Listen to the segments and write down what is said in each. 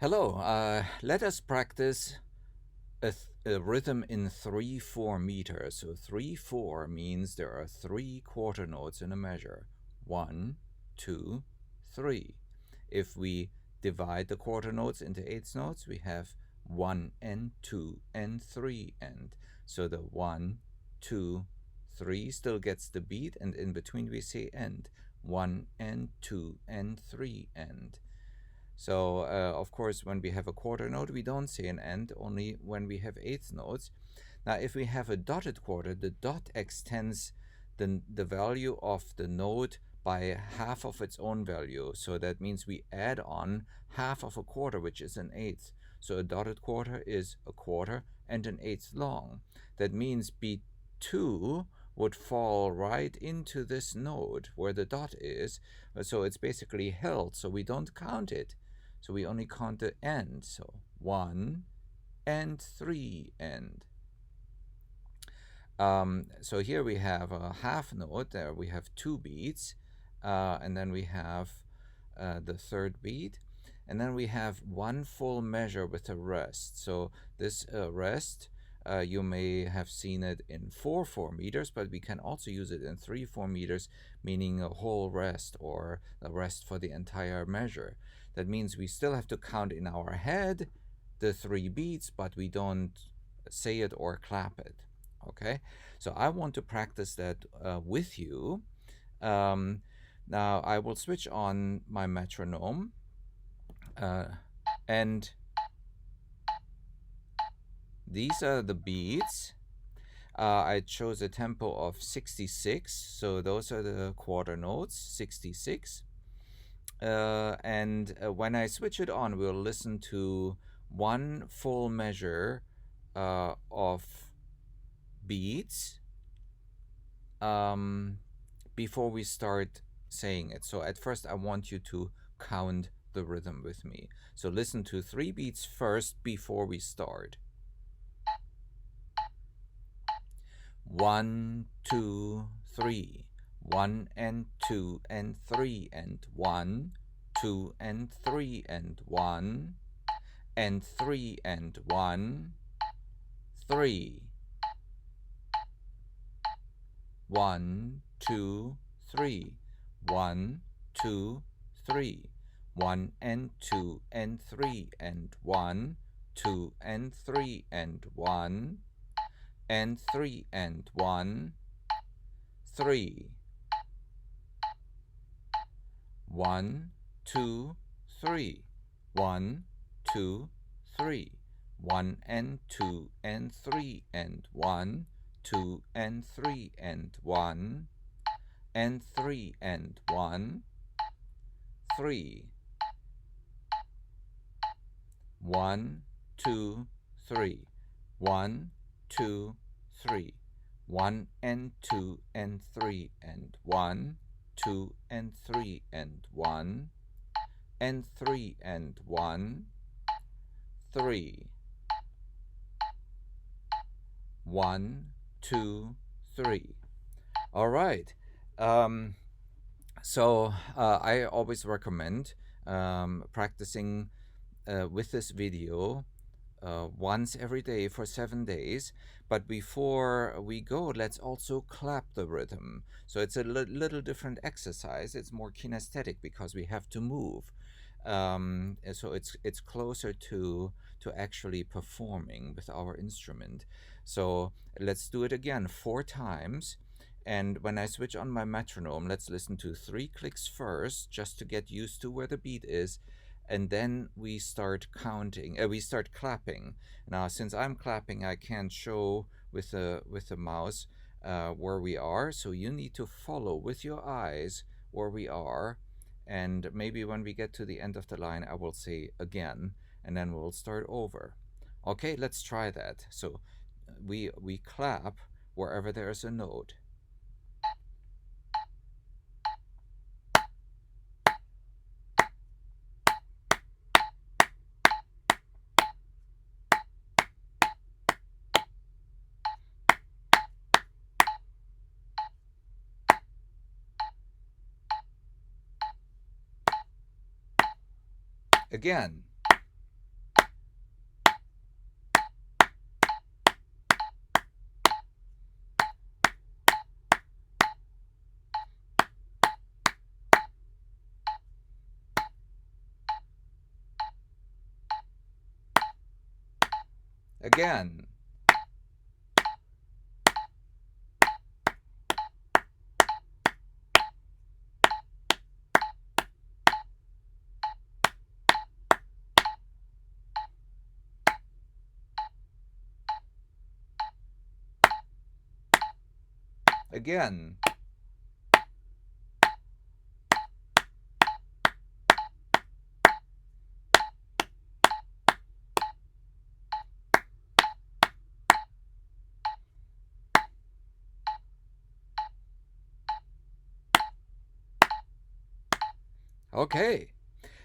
Hello, let us practice a rhythm in 3/4 meters. So 3/4 means there are 3 quarter notes in a measure. 1, 2, 3. If we divide the quarter notes into eighth notes, we have 1 and 2 and 3 and. So the 1, 2, 3 still gets the beat, and in between we say end. 1 and 2 and 3 and. So, of course, when we have a quarter note, we don't say an end, only when we have eighth notes. Now, if we have a dotted quarter, the dot extends the value of the note by half of its own value. So that means we add on half of a quarter, which is an eighth. So a dotted quarter is a quarter and an eighth long. That means beat 2 would fall right into this note where the dot is. So it's basically held, so we don't count it. So we only count the end. So 1 and 3 and. So here we have a half note. There we have 2 beats, and then we have the third beat, and then we have 1 full measure with a rest. So this rest, you may have seen it in 4/4 meters, but we can also use it in 3/4 meters, meaning a whole rest or a rest for the entire measure. That means we still have to count in our head the 3 beats, but we don't say it or clap it. Okay, so I want to practice that with you. Now I will switch on my metronome, and these are the beats. I chose a tempo of 66, so those are the quarter notes, 66. And when I switch it on, we'll listen to 1 full measure of beats before we start saying it. So at first I want you to count the rhythm with me. So listen to 3 beats first before we start. 1, 2, 3. 1 and 2 and 3 and 1, 2 and 3 and 1 and 3 and 1, 3. 1, 2, 3. 1, 2, 3. 1 and 2 and 3 and 1, 2 and 3 and 1 and 3 and 1, 3. 1, 2, 3. 1, 2, 3. 1 and 2 and 3 and 1, 2 and 3 and 1 and 3 and 1, 3. 1, 2, 3. 1, 2, 3. 1 and 2 and 3 and 1, 2 and 3 and 1 and 3 and 1, 3. 1, 2, 3. All right. So I always recommend practicing with this video once every day for 7 days. But before we go, let's also clap the rhythm. So it's a little different exercise. It's more kinesthetic because we have to move. So it's closer to actually performing with our instrument. So let's do it again 4 times. And when I switch on my metronome, let's listen to 3 clicks first, just to get used to where the beat is. And then we start counting, we start clapping. Now, since I'm clapping, I can't show with the mouse where we are. So you need to follow with your eyes where we are. And maybe when we get to the end of the line, I will say again, and then we'll start over. Okay, let's try that. So we clap wherever there is a note. Again. Again. Again. Okay.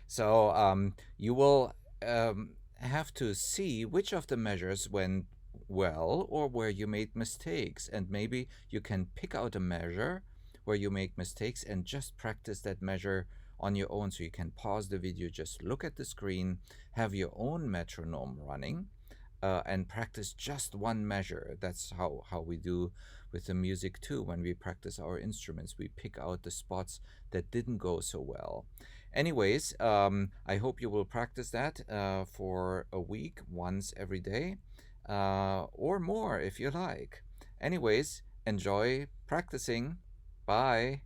So you will have to see which of the measures went well or where you made mistakes. And maybe you can pick out a measure where you make mistakes and just practice that measure on your own. So you can pause the video, just look at the screen, have your own metronome running, and practice just one measure. That's how we do with the music too. When we practice our instruments, we pick out the spots that didn't go so well. Anyways, I hope you will practice that for a week, once every day, or more if you like. Anyways, enjoy practicing. Bye.